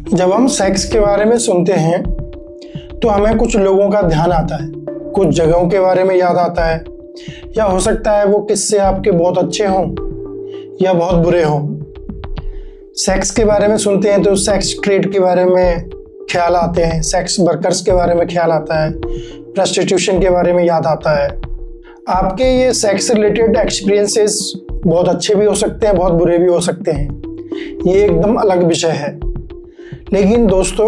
जब हम सेक्स के बारे में सुनते हैं तो हमें कुछ लोगों का ध्यान आता है, कुछ जगहों के बारे में याद आता है, या हो सकता है वो किस्से आपके बहुत अच्छे हों या बहुत बुरे हों। सेक्स के बारे में सुनते हैं तो सेक्स ट्रेड के बारे में ख्याल आते हैं, सेक्स वर्कर्स के बारे में ख्याल आता है, प्रोस्टिट्यूशन के बारे में याद आता है। आपके ये सेक्स रिलेटेड एक्सपीरियंसेस बहुत अच्छे भी हो सकते हैं, बहुत बुरे भी हो सकते हैं, ये एकदम अलग विषय है। लेकिन दोस्तों,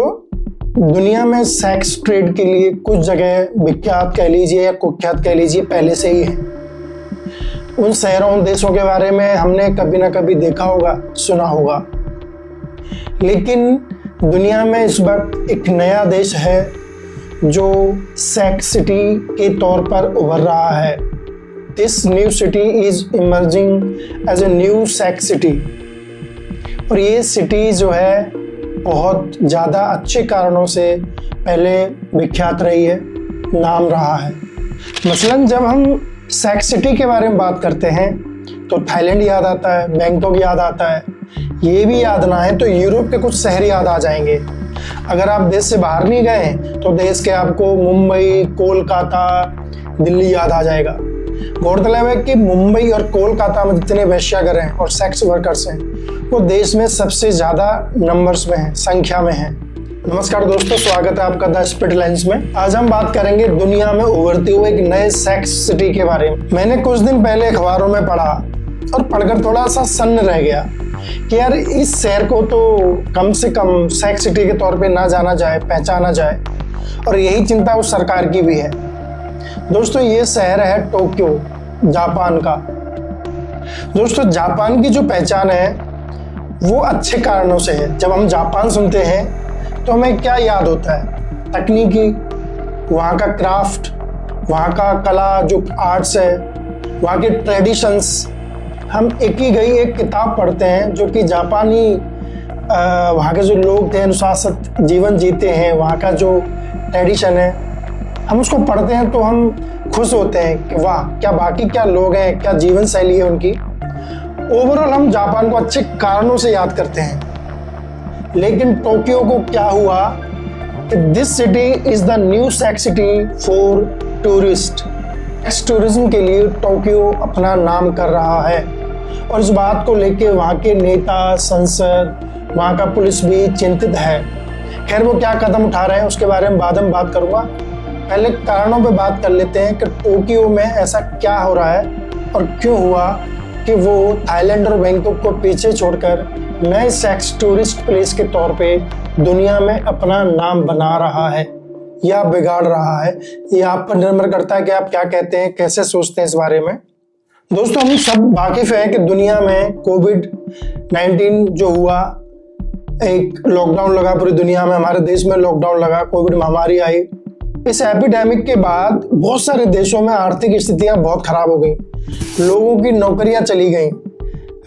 दुनिया में सेक्स ट्रेड के लिए कुछ जगह विख्यात कह लीजिए या कुख्यात कह लीजिए पहले से ही है। उन शहरों देशों के बारे में हमने कभी ना कभी देखा होगा, सुना होगा। लेकिन दुनिया में इस वक्त एक नया देश है जो सेक्स सिटी के तौर पर उभर रहा है। This new city is emerging as a new sex city. और ये सिटी जो है बहुत ज़्यादा अच्छे कारणों से पहले विख्यात रही है, नाम रहा है। मसलन जब हम सेक्स सिटी के बारे में बात करते हैं तो थाईलैंड याद आता है, बैंकॉक याद आता है। ये भी याद ना है तो यूरोप के कुछ शहर याद आ जाएंगे। अगर आप देश से बाहर नहीं गए तो देश के आपको मुंबई, कोलकाता, दिल्ली याद आ जाएगा। गौरतलब है कि मुंबई और कोलकाता में जितने वेश्यागर हैं और सेक्स वर्कर्स हैं वो देश में सबसे ज़्यादा नंबर्स में हैं, संख्या में हैं। नमस्कार दोस्तों, स्वागत है आपका द स्पिट लाइन्स में। आज हम बात करेंगे दुनिया में उभरते हुए एक नए सेक्स सिटी के बारे में। मैंने कुछ दिन पहले अखबारों में पढ़ा और पढ़कर थोड़ा सा सन्न रह गया कि यार इस शहर को तो कम से कम सेक्स सिटी के तौर पे ना जाना जाए, पहचाना जाए। और यही चिंता उस सरकार की भी है। दोस्तों, ये शहर है टोक्यो, जापान का। दोस्तों, जापान की जो पहचान है वो अच्छे कारणों से है। जब हम जापान सुनते हैं तो हमें क्या याद होता है? तकनीकी, वहाँ का क्राफ्ट, वहाँ का कला जो आर्ट्स है, वहाँ के ट्रेडिशंस। हम एक किताब पढ़ते हैं जो कि जापानी वहाँ के जो लोग थे अनुशासित जीवन जीते हैं, वहाँ का जो ट्रेडिशन है, हम उसको पढ़ते हैं तो हम खुश होते हैं कि वाह, क्या बाकी क्या लोग हैं, क्या जीवन शैली है उनकी। ओवरऑल हम जापान को अच्छे कारणों से याद करते हैं। लेकिन टोक्यो को क्या हुआ कि this city is the new sex city for tourist. Sex tourism के लिए टोक्यो अपना नाम कर रहा है और इस बात को लेके वहाँ के नेता, संसद, वहाँ का पुलिस भी चिंतित है। खैर, वो क्या कदम उठा रहे हैं उसके बारे में बाद में बात करूँगा। पहले कारणों पे बात कर लेते हैं कि टोक्यो में ऐसा क्या हो रहा है और क्यों हुआ कि वो थाईलैंड और बैंकॉक को पीछे छोड़कर नए सेक्स टूरिस्ट प्लेस के तौर पे दुनिया में अपना नाम बना रहा है या बिगाड़ रहा है। ये आप पर निर्भर करता है कि आप क्या कहते हैं, कैसे सोचते हैं इस बारे में। दोस्तों, हम सब वाकिफ हैं कि दुनिया में कोविड-19 जो हुआ, एक लॉकडाउन लगा पूरी दुनिया में, हमारे देश में लॉकडाउन लगा, कोविड महामारी आई। इस एपिडेमिक के बाद बहुत सारे देशों में आर्थिक स्थितियां बहुत खराब हो गई, लोगों की नौकरियां चली गईं,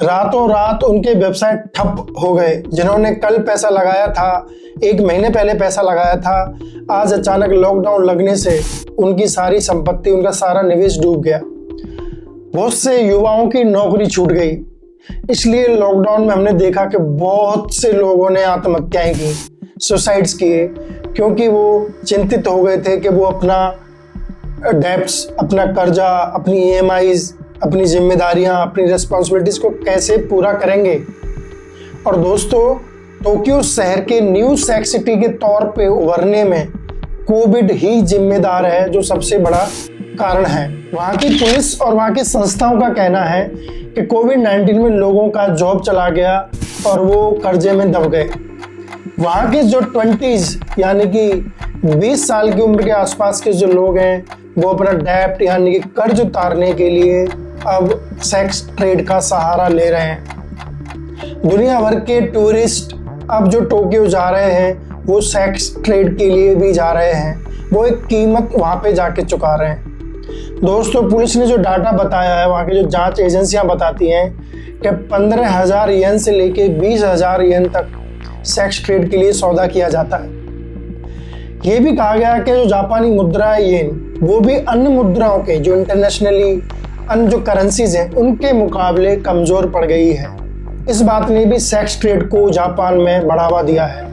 रातों रात उनके वेबसाइट ठप हो गए। जिन्होंने कल पैसा लगाया था, एक महीने पहले पैसा लगाया था, आज अचानक लॉकडाउन लगने से उनकी सारी संपत्ति, उनका सारा निवेश डूब गया। बहुत से युवाओं की नौकरी छूट गई। इसलिए लॉकडाउन में हमने देखा कि बहुत से लोगों ने आत्महत्याएं की, सुसाइड्स किए, क्योंकि वो चिंतित हो गए थे कि वो अपना डेब्ट्स, अपना कर्जा, अपनी EMIs, अपनी जिम्मेदारियां, अपनी रिस्पॉन्सिबिलिटीज को कैसे पूरा करेंगे। और दोस्तों, टोक्यो शहर के न्यू सेक्स सिटी के तौर पे उभरने में कोविड ही जिम्मेदार है, जो सबसे बड़ा कारण है। वहाँ की पुलिस और वहाँ की संस्थाओं का कहना है कि कोविड-19 में लोगों का जॉब चला गया और वो कर्जे में दब गए। वहाँ के जो 20s यानी कि 20 साल की उम्र के आसपास के जो लोग हैं वो अपना डेब्ट यानी कि कर्ज उतारने के लिए अब सेक्स ट्रेड का सहारा ले रहे हैं। दुनिया भर के टूरिस्ट अब जो टोक्यो जा रहे हैं वो सेक्स ट्रेड के लिए भी जा रहे हैं, वो एक कीमत वहाँ पे जाके चुका रहे हैं। दोस्तों, पुलिस ने जो डाटा बताया है, वहाँ की जो जांच एजेंसियाँ बताती हैं कि 15,000 येन से लेके 20,000 येन तक सेक्स ट्रेड के लिए सौदा किया जाता है। ये भी कहा गया कि जो जापानी मुद्रा है येन, वो भी अन्य मुद्राओं के जो इंटरनेशनली अन्य जो करेंसीज हैं उनके मुकाबले कमजोर पड़ गई है। इस बात ने भी सेक्स ट्रेड को जापान में बढ़ावा दिया है।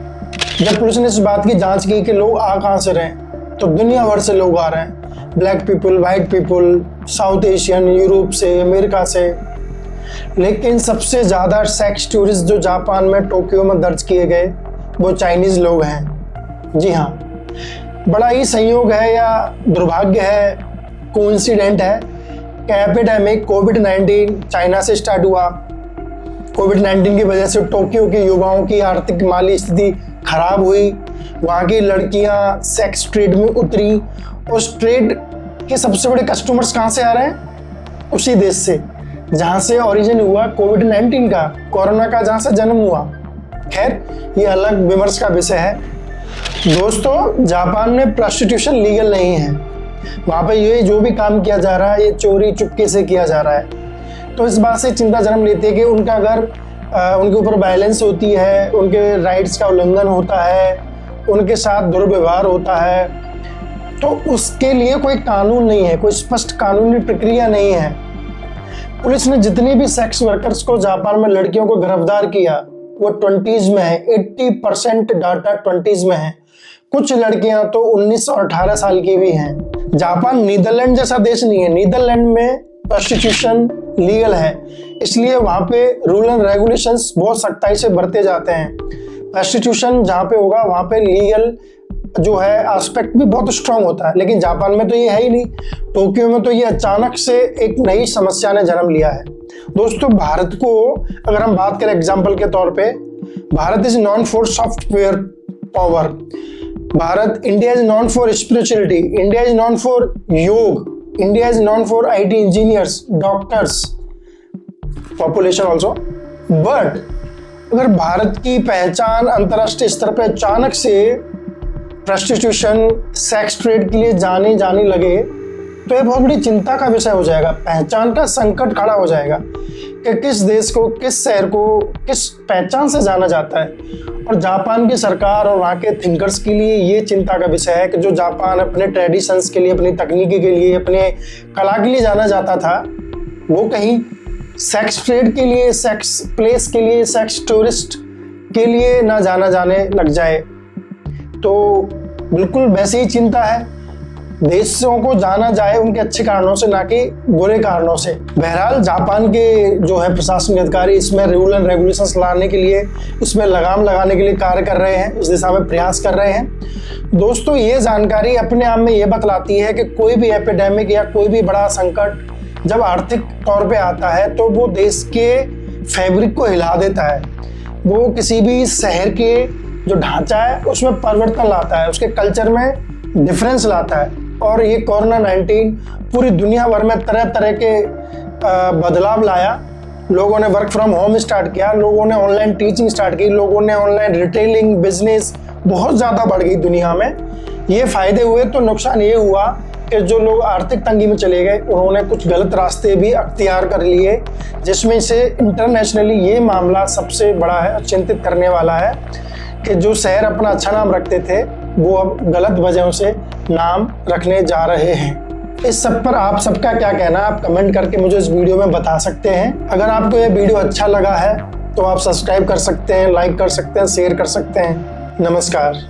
जब पुलिस ने इस बात की जांच की कि लोग आ कहाँ से रहे हैं, तो दुनिया भर से लोग आ रहे हैं। Black people, white people, south Asian, Europe से, अमेरिका से। लेकिन सबसे ज़्यादा सेक्स टूरिस्ट जो जापान में टोक्यो में दर्ज किए गए वो चाइनीज़ लोग हैं। जी हाँ, बड़ा ही संयोग है या दुर्भाग्य है, कोइंसिडेंट है कि एपिडेमिक कोविड-19 चाइना से स्टार्ट हुआ। कोविड-19 की वजह से टोक्यो के युवाओं की आर्थिक माली स्थिति खराब हुई। वहाँ की लड़कियाँ सेक्स ट्रेड में उतरी। उस ट्रेड के सबसे बड़े कस्टमर्स कहाँ से आ रहे हैं? उसी देश से जहाँ से ओरिजिन हुआ कोविड-19 का, कोरोना का, जहाँ से जन्म हुआ। खैर, ये अलग विमर्श का विषय है। दोस्तों, जापान में प्रोस्टिट्यूशन लीगल नहीं है। वहाँ पे ये जो भी काम किया जा रहा है ये चोरी चुपके से किया जा रहा है। तो इस बात से चिंता जन्म लेती है कि उनका अगर उनके ऊपर वायलेंस होती है, उनके राइट्स का उल्लंघन होता है, उनके साथ दुर्व्यवहार होता है, तो उसके लिए कोई कानून नहीं है, कोई स्पष्ट कानूनी प्रक्रिया नहीं है। पुलिस ने जितनी भी सेक्स वर्कर्स को जापान में लड़कियों को गिरफ्तार किया वो 20s में है। 80% डाटा 20s में है। कुछ लड़कियां तो 19 और 18 साल की भी हैं। जापान नीदरलैंड जैसा देश नहीं है। नीदरलैंड में प्रोस्टिट्यूशन लीगल है, इसलिए वहाँ पे रूल एंड रेगुलेशंस बहुत सख्ताई से बरते जाते हैं। प्रोस्टिट्यूशन जहाँ पे होगा वहाँ पे लीगल जो है एस्पेक्ट भी बहुत स्ट्रांग होता है, लेकिन जापान में तो ये है ही नहीं। टोक्यो में तो ये अचानक से एक नई समस्या ने जन्म लिया है। दोस्तों, भारत को अगर हम बात करें एग्जाम्पल के तौर पे, Bharat is known for software power, Bharat, India is known for spirituality, India is known for yoga, India is known for IT engineers, doctors, population also. But अगर भारत की पहचान अंतर्राष्ट्रीय स्तर पर अचानक से प्रोस्टिट्यूशन, सेक्स ट्रेड के लिए जाने लगे तो ये बहुत बड़ी चिंता का विषय हो जाएगा। पहचान का संकट खड़ा हो जाएगा कि किस देश को, किस शहर को किस पहचान से जाना जाता है। और जापान की सरकार और वहाँ के थिंकर्स के लिए ये चिंता का विषय है कि जो जापान अपने ट्रेडिशंस के लिए, अपनी तकनीकी के लिए, अपने कला के लिए जाना जाता था, वो कहीं सेक्स ट्रेड के लिए, सेक्स प्लेस के लिए, सेक्स टूरिस्ट के लिए ना जाने लग जाए। तो बिल्कुल वैसे ही चिंता है। देशों को जाना जाए उनके अच्छे कारणों से, ना कि बुरे कारणों से। बहरहाल, जापान के जो है प्रशासनिक अधिकारी इसमें रूल एंड रेगुलेशंस लाने के लिए, इसमें लगाम लगाने के लिए कार्य कर रहे हैं, इस दिशा में प्रयास कर रहे हैं। दोस्तों, ये जानकारी अपने आप में ये बतलाती है कि कोई भी एपिडेमिक या कोई भी बड़ा संकट जब आर्थिक तौर पे आता है तो वो देश के फैब्रिक को हिला देता है। वो किसी भी शहर के जो ढांचा है उसमें परिवर्तन लाता है, उसके कल्चर में डिफरेंस लाता है। और ये कोरोना-19 पूरी दुनिया भर में तरह तरह के बदलाव लाया। लोगों ने वर्क फ्रॉम होम स्टार्ट किया, लोगों ने ऑनलाइन टीचिंग स्टार्ट की, लोगों ने ऑनलाइन रिटेलिंग बिजनेस बहुत ज़्यादा बढ़ गई दुनिया में। ये फायदे हुए तो नुकसान ये हुआ कि जो लोग आर्थिक तंगी में चले गए उन्होंने कुछ गलत रास्ते भी अख्तियार कर लिए, जिसमें से इंटरनेशनली ये मामला सबसे बड़ा है और चिंतित करने वाला है कि जो शहर अपना अच्छा नाम रखते थे वो अब गलत वजहों से नाम रखने जा रहे हैं। इस सब पर आप सबका क्या कहना है? आप कमेंट करके मुझे इस वीडियो में बता सकते हैं। अगर आपको ये वीडियो अच्छा लगा है तो आप सब्सक्राइब कर सकते हैं, लाइक कर सकते हैं, शेयर कर सकते हैं। नमस्कार।